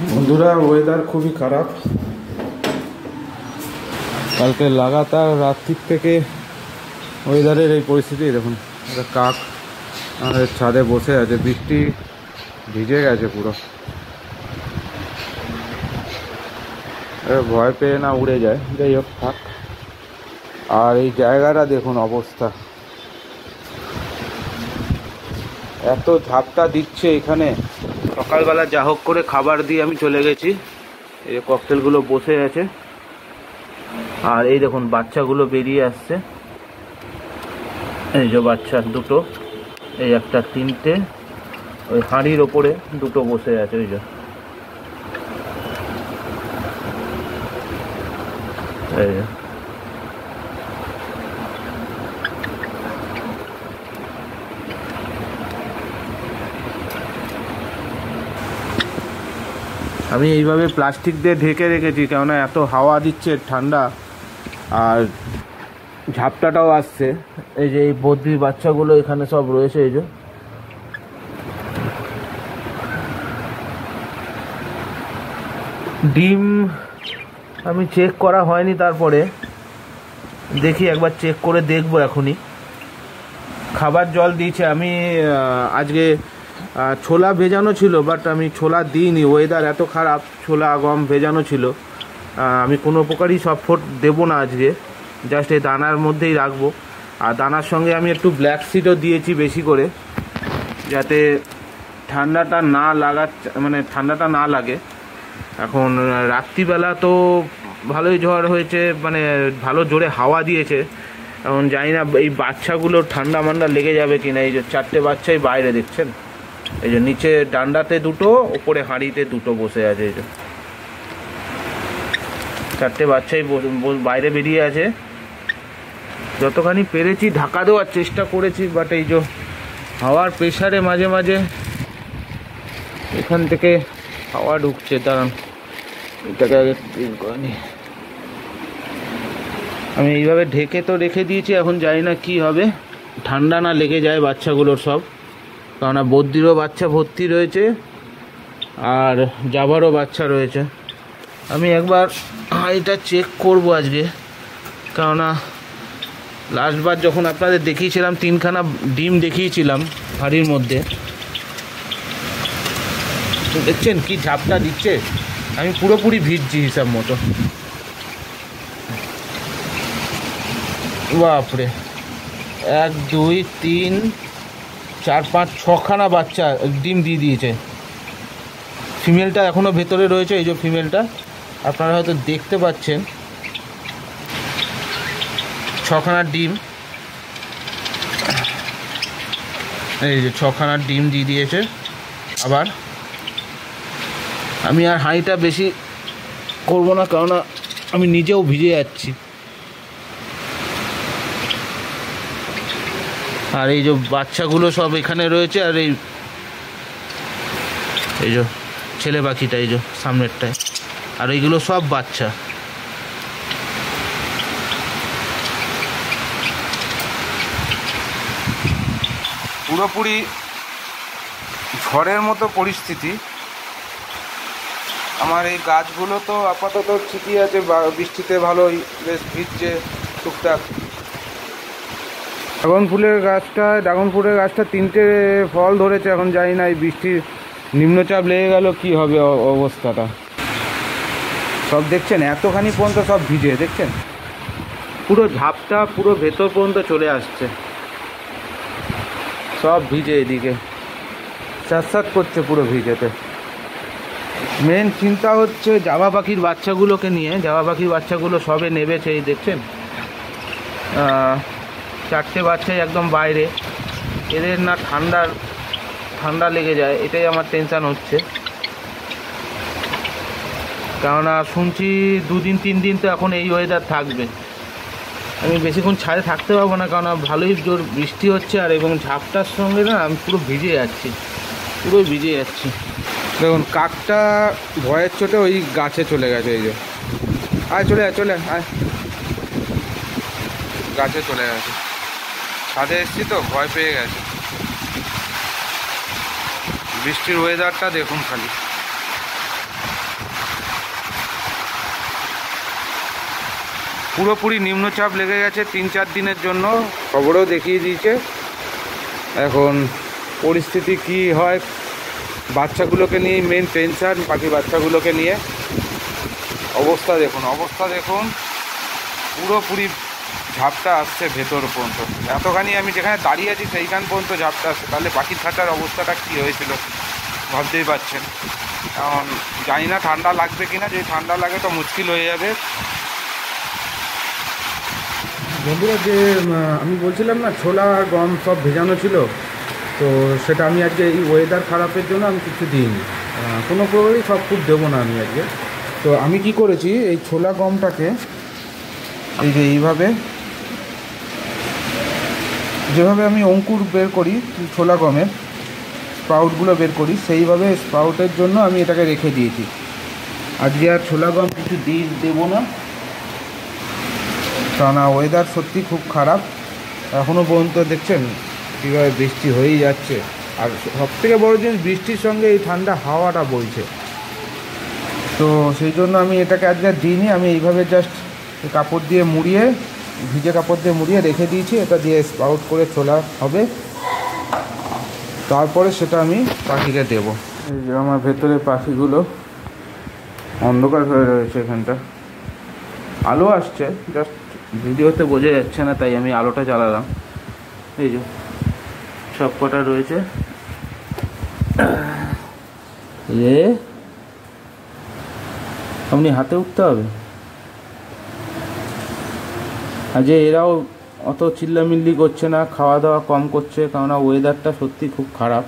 বন্ধুরা ওয়েদার খুবই খারাপ। কালকে লাগাতার রাত্রির থেকে ওয়েদারের এই পরিস্থিতি। দেখুন একটা কাক আমাদের ছাদে বসে আছে, বৃষ্টি ভিজে গেছে পুরো, ভয় পেয়ে না উড়ে যায়। যাই হোক থাক। আর এই জায়গাটা দেখুন অবস্থা, এত ঝাপটা দিচ্ছে এখানে। সকালবেলা যা হোক করে খাবার দিয়ে আমি চলে গেছি, এই যে ককটেলগুলো বসে আছে, আর এই দেখুন বাচ্চাগুলো বেরিয়ে আসছে। এই যে বাচ্চা দুটো, এই একটা তিনটে, ওই হাঁড়ির ওপরে দুটো বসে আছে। ওই যে এই যে আমি এইভাবে প্লাস্টিক দিয়ে ঢেকে রেখেছি, কেননা এত হাওয়া দিচ্ছে ঠান্ডা, আর ঝাপটাটাও আসছে। এই যে এই বদ্রি বাচ্চাগুলো এখানে সব রয়েছে। এই যে ডিম আমি চেক করা হয়নি, তারপরে দেখি একবার চেক করে দেখবো এখনই। খাবার জল দিয়েছে। আমি আজকে ছোলা ভেজানো ছিল, বাট আমি ছোলা দিইনি, ওয়েদার এত খারাপ। ছোলা গম ভেজানো ছিল, আমি কোনো প্রকারই সফট দেবো না আজকে, জাস্ট এই দানার মধ্যেই রাখবো। আর দানার সঙ্গে আমি একটু ব্ল্যাক সিডও দিয়েছি বেশি করে, যাতে ঠান্ডাটা না ঠান্ডাটা না লাগে। এখন রাত্রিবেলা তো ভালোই ঝড় হয়েছে, ভালো জোরে হাওয়া দিয়েছে। এখন জানি না এই বাচ্চাগুলো ঠান্ডা মান্ডা লেগে যাবে কিনা। এই যে চারটে বাচ্চাই বাইরে দেখছেন, এই যে নিচে ডান্ডাতে দুটো, ওপরে হাঁড়িতে দুটো বসে আছে। এই যে চারটে বাচ্চাই বাইরে বেরিয়ে আছে। যতখানি পেরেছি ঢাকা দেওয়ার চেষ্টা করেছি, বাট এই যে হাওয়ার প্রেশারে মাঝে মাঝে এখান থেকে হাওয়া ঢুকছে। দাঁড়ান, এটাকে আগে ক্লিন করে নি। আমি এইভাবে ঢেকে তো রেখে দিয়েছি, এখন জানি না কি হবে, ঠান্ডা না লেগে যায় বাচ্চাগুলোর সব। কেননা বদ্রিরও বাচ্চা ভর্তি রয়েছে, আর জাভারও বাচ্চা রয়েছে। আমি একবার এটা চেক করব আজকে, কেননা লাস্টবার যখন আপনাদের দেখিয়েছিলাম 3খানা ডিম দেখিয়েছিলাম হাঁড়ির মধ্যে, দেখছেন কি ঝাপটা দিচ্ছে। আমি পুরোপুরি ভিজছি হিসাব মতো। বাপরে, 1 2 3 4 5 6খানা বাচ্চা ডিম দিয়ে দিয়েছে। ফিমেলটা এখনও ভেতরে রয়েছে। এই যে ফিমেলটা আপনারা হয়তো দেখতে পাচ্ছেন, 6খানা ডিম। এই যে 6খানা ডিম দিয়ে দিয়েছে। আবার আমি আর হাঁড়িটা বেশি করবো না, কেননা আমি নিজেও ভিজে যাচ্ছি। আর এই যে বাচ্চাগুলো সব এখানে রয়েছে, আর এই যে ছেলে পাখিটা এই যে সামনেরটায়, আর এইগুলো সব বাচ্চা। পুরোপুরি ঝড়ের মতো পরিস্থিতি। আমার এই গাছগুলো তো আপাতত ঠিকই আছে, বৃষ্টিতে ভালোই বেশ ভিজছে টুকটাক। ড্রাগন ফুলের গাছটা 3টে ফল ধরেছে। এখন জানি না এই বৃষ্টির নিম্নচাপ লেগে গেল কি হবে অবস্থাটা। সব দেখছেন এতখানি পর্যন্ত সব ভিজে, দেখছেন পুরো ঝাপটা পুরো ভেতর পর্যন্ত চলে আসছে, সব ভিজে, এদিকে স্যাঁতস্যাঁত করছে পুরো ভিজেতে। মেন চিন্তা হচ্ছে জাভা পাখির বাচ্চাগুলোকে নিয়ে। জাভা পাখির বাচ্চাগুলো সবে নেবেছে, এই দেখছেন 4টে বাচ্চাই একদম বাইরে। এদের না ঠান্ডা লেগে যায়, এটাই আমার টেনশান হচ্ছে। কেননা শুনছি 2 দিন 3 দিন তো এখন এই ওয়েদার থাকবে। আমি বেশিক্ষণ ছাদে থাকতে পারবো না, কেননা ভালোই জোর বৃষ্টি হচ্ছে, আর এবং ঝাপটার সঙ্গে না আমি পুরো ভিজে যাচ্ছি, পুরোই ভিজে যাচ্ছি। দেখুন কাকটা ভয়ের চোটে ওই গাছে চলে গেছে। এই যে আয়, চলে আয়, গাছে চলে গেছে। ছাদে এসছি তো ভয় পেয়ে গেছে। বৃষ্টির ওয়েদারটা দেখুন খালি। পুরোপুরি নিম্নচাপ লেগে গেছে 3-4 দিনের জন্য, খবরেও দেখিয়ে দিয়েছে। এখন পরিস্থিতি কি হয়, বাচ্চাগুলোকে নিয়ে মেন টেনশন, পাখি বাচ্চাগুলোকে নিয়ে। অবস্থা দেখুন পুরোপুরি ঝাপটা আসছে ভেতর পর্যন্ত। এতখানি আমি যেখানে দাঁড়িয়ে আছি সেইখান পর্যন্ত ঝাপটা আসছে, তাহলে পাখির খাঁচার অবস্থাটা কী হয়েছিল ভাবতেই পারছেন। এখন জানি না ঠান্ডা লাগবে কিনা, যদি ঠান্ডা লাগে তো মুশকিল হয়ে যাবে। বন্ধুরা, যে আমি বলছিলাম না ছোলা আর গম সব ভেজানো ছিল, তো সেটা আমি আজকে এই ওয়েদার খারাপের জন্য আমি কিছু দিইনি, কোনো প্রকারই সব ফুড দেবো না আমি আজকে। তো আমি কি করেছি, এই ছোলা গমটাকে এই যে এইভাবে, যেভাবে আমি অঙ্কুর বের করি ছোলা গমের, স্প্রাউটগুলো বের করি, সেইভাবে স্প্রাউটের জন্য আমি এটাকে রেখে দিয়েছি। আজকে আর ছোলা গম কিছু দেবো না, কারণ ওয়েদার সত্যি খুব খারাপ। এখনও পর্যন্ত দেখছেন কীভাবে বৃষ্টি হয়েই যাচ্ছে, আর সবথেকে বড় জিনিস বৃষ্টির সঙ্গে এই ঠান্ডা হাওয়াটা বইছে। তো সেই জন্য আমি এটাকে আজকে আর দিইনি, আমি এইভাবে জাস্ট কাপড় দিয়ে মুড়িয়ে, ভিজে কাপড় দিয়ে মুড়িয়ে রেখে দিয়েছি। এটা দিয়ে স্প্রাউট করে ছোলা হবে, তারপরে সেটা আমি পাখিকে দেবো। এই যে আমার ভেতরে পাখিগুলো অন্ধকার হয়ে রয়েছে, এখানটা আলো আসছে, জাস্ট ভিডিওতে বোঝা যাচ্ছে না, তাই আমি আলোটা জ্বালালাম। এই যে সব কটা রয়েছে, আপনি হাতে উঠতে হবে। আর যে এরাও অত চিল্লামিল্লি করছে না, খাওয়া দাওয়া কম করছে, কারণ ওয়েদারটা সত্যি খুব খারাপ।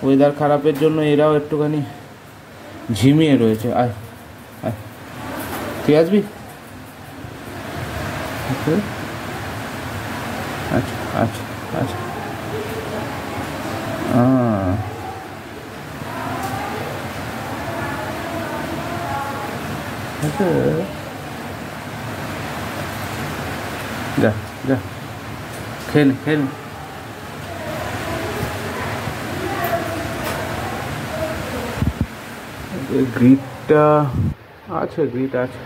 ওয়েদার খারাপের জন্য এরাও একটুখানি ঝিমিয়ে রয়েছে। আয় আয়, তুই আসবি? আচ্ছা আচ্ছা আচ্ছা, আচ্ছা, যা যা খেল খেল। গ্রিটটা আছে, গ্রিট আছে।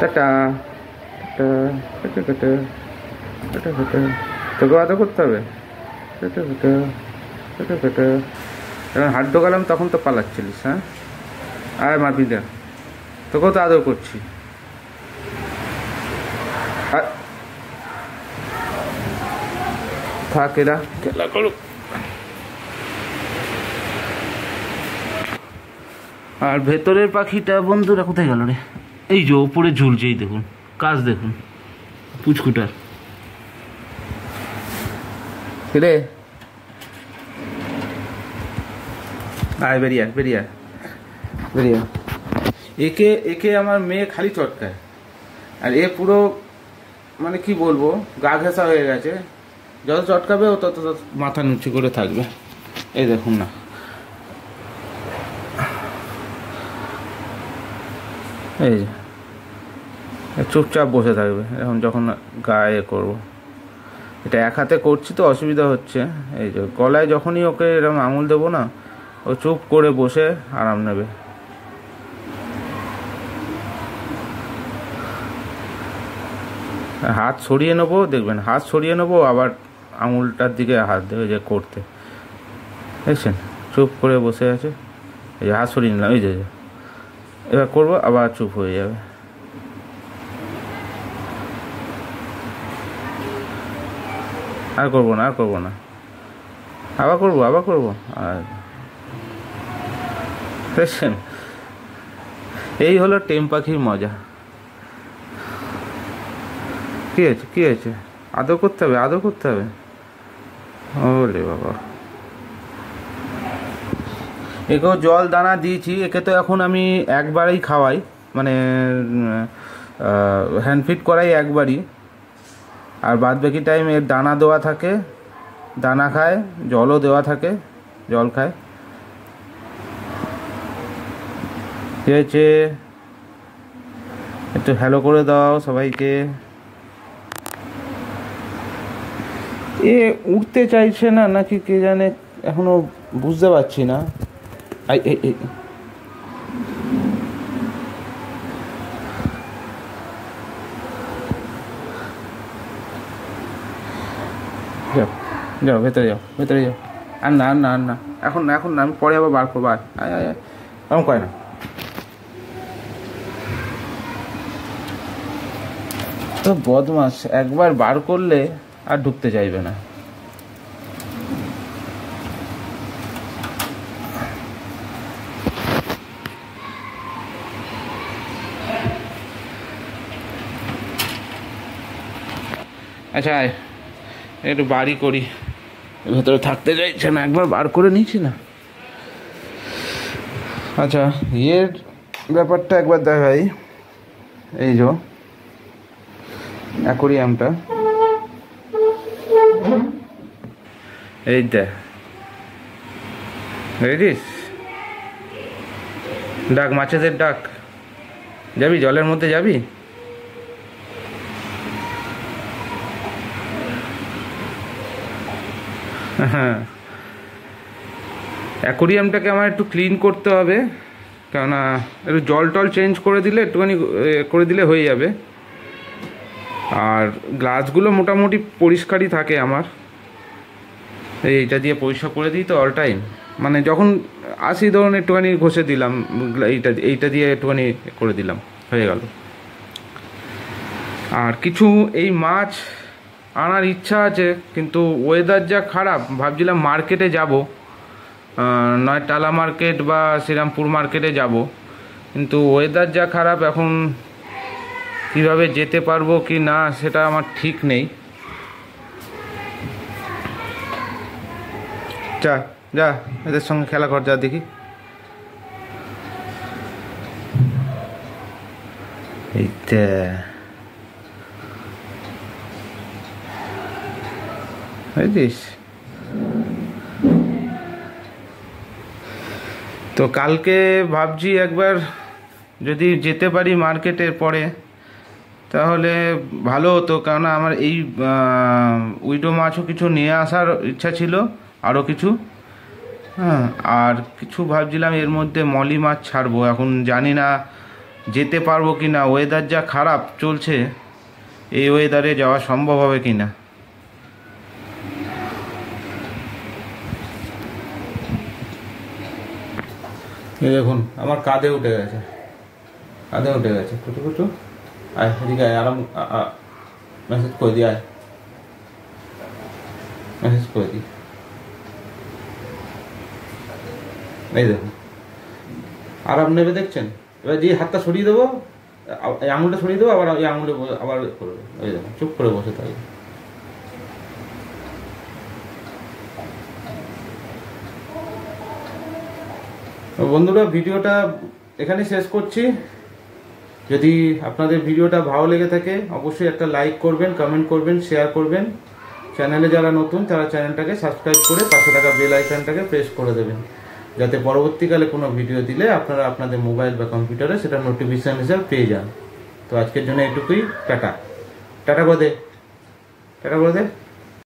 Tata tata tata tata tata, তোকে আদর করতে হবে। Tata tata tata tata. যখন হাত ঢোকালাম তখন তো পালাচ্ছিলিস। হ্যাঁ, আয় মারবি না, তোকেও তো আদর করছি। থাক, এরা খেলা করুক। আর ভেতরের পাখিটা বন্ধুরা কোথায় গেল রে? এই যে ওপরে ঝুলছেই, দেখুন কাজ দেখুন পুচকুটার। রে আয়, বেরিয়ে বেরিয়ে বেরিয়ে। একে আমার মেয়ে খালি চটকায়, আর এ পুরো মানে কি বলবো, গা ঘেঁষা হয়ে গেছে। যত চটকাবে ও তত মাথা নিচু করে থাকবে। এই দেখুন না, এই যে চুপচাপ বসে থাকবে এখন যখন গায়ে করবো। এটা এক হাতে করছি তো অসুবিধা হচ্ছে। এই যে গলায় যখনই ওকে এরকম আঙুল দেবো না, ও চুপ করে বসে আরাম নেবে। হাত সরিয়ে নেবো, দেখবেন হাত সরিয়ে নেবো, আবার আঙুলটার দিকে হাত দেবে যে করতে, দেখছেন চুপ করে বসে আছে। এই যে হাত সরিয়ে নিলাম, এই যে এবার করবো, আবার চুপ হয়ে যাবে। আর করবো না, আর করবো না, আবার করবো, আবার করবো। আর দেখছেন, এই হলো টেম পাখির মজা। কী হয়েছে, কী হয়েছে? আদর করতে হবে, আদর করতে হবে। ওরে বাবা, একেও জল দানা দিয়েছি। একে তো এখন আমি একবারেই খাওয়াই, মানে হ্যান্ড ফিড করাই একবারই, আর বাদ বাকি টাইম এর দানা দেওয়া থাকে, দানা খায়, জলও দেওয়া থাকে, জল খায়। ঠিক আছে, একটু হ্যালো করে দাও সবাইকে। এ উঠতে চাইছে না নাকি কে জানে, এখনো বুঝতে পারছি না। যাও যাও, ভেতরে যাও, ভেতরে যাও। আর না, আর না, আর না, এখন না, এখন না, আমি পরে আবার বার করবো। আয় আয় আয়, এরকম করে না। তো বদমাস, একবার বার করলে আর ঢুকতে চাইবে না। আচ্ছা আয়, একটু বাড়ি করি, ভেতরে থাকতে চাইছে না, একবার বার করে নিয়েছি না। আচ্ছা, ইয়ের ব্যাপারটা একবার দেখাই। এই যে অ্যাকোরিয়ামটা, এই দেখ, বুঝেছিস? ডাক, মাছেদের ডাক। যাবি জলের মধ্যে, যাবি? হ্যাঁ, অ্যাকোরিয়ামটাকে আমার একটু ক্লিন করতে হবে, কেননা একটু জল টল চেঞ্জ করে দিলে, একটুখানি করে দিলে হয়ে যাবে। আর গ্লাসগুলো মোটামুটি পরিষ্কারই থাকে আমার, এইটা দিয়ে পরিষ্কার করে দিই তো অল টাইম। মানে যখন আসি ধরুন একটুখানি ঘষে দিলাম, এইটা দিয়ে একটুখানি করে দিলাম, হয়ে গেল। আর কিছু এই মাছ আনার ইচ্ছা আছে, কিন্তু ওয়েদার যা খারাপ, ভাবছিলাম মার্কেটে যাব, নয় টালা মার্কেট বা শ্রীরামপুর মার্কেটে যাব, কিন্তু ওয়েদার যা খারাপ এখন, কীভাবে যেতে পারবো কি না সেটা আমার ঠিক নেই। যা যা, এদের সঙ্গে খেলা কর, যা দেখি। এইটা বুঝিস তো, কালকে ভাবছি একবার যদি যেতে পারি মার্কেটের পরে, তাহলে ভালো হতো, কেননা আমার এই উইডো মাছও কিছু নিয়ে আসার ইচ্ছা ছিল, আরও কিছু। হ্যাঁ, আর কিছু ভাবছিলাম এর মধ্যে মলি মাছ ছাড়বো, এখন জানি না যেতে পারবো কি না, ওয়েদার যা খারাপ চলছে, এই ওয়েদারে যাওয়া সম্ভব হবে কি না। এই দেখুন, আমার কাঁধে উঠে গেছে, কাঁধে উঠে গেছে, কুটু কুটু। আয় এদিকে আয়, আরাম, মেসেজ করে দি, আয় মেসেজ করে দি। এই দেখুন, আরাম নেবে, দেখছেন? এবার যে হাতটা সরিয়ে দেবো, এই আঙুলটা সরিয়ে দেবো, আবার এই আঙুলে আবার করবে। এই দেখুন, চুপ করে বসে থাকবে। বন্ধুরা, ভিডিওটা এখানে শেষ করছি। যদি আপনাদের ভিডিওটা ভালো লেগে থাকে, অবশ্যই একটা লাইক করবেন, কমেন্ট করবেন, শেয়ার করবেন। চ্যানেলে যারা নতুন, তারা চ্যানেলটাকে সাবস্ক্রাইব করে পাশে থাকা বেল আইকনটাকে প্রেস করে দেবেন, যাতে পরবর্তীকালে কোনো ভিডিও দিলে আপনারা আপনাদের মোবাইল বা কম্পিউটারে সেটা নোটিফিকেশন হিসেবে পেয়ে যান। তো আজকের জন্য এটুকুই। টাটা, টাটা করে দে, টাটা করে দে।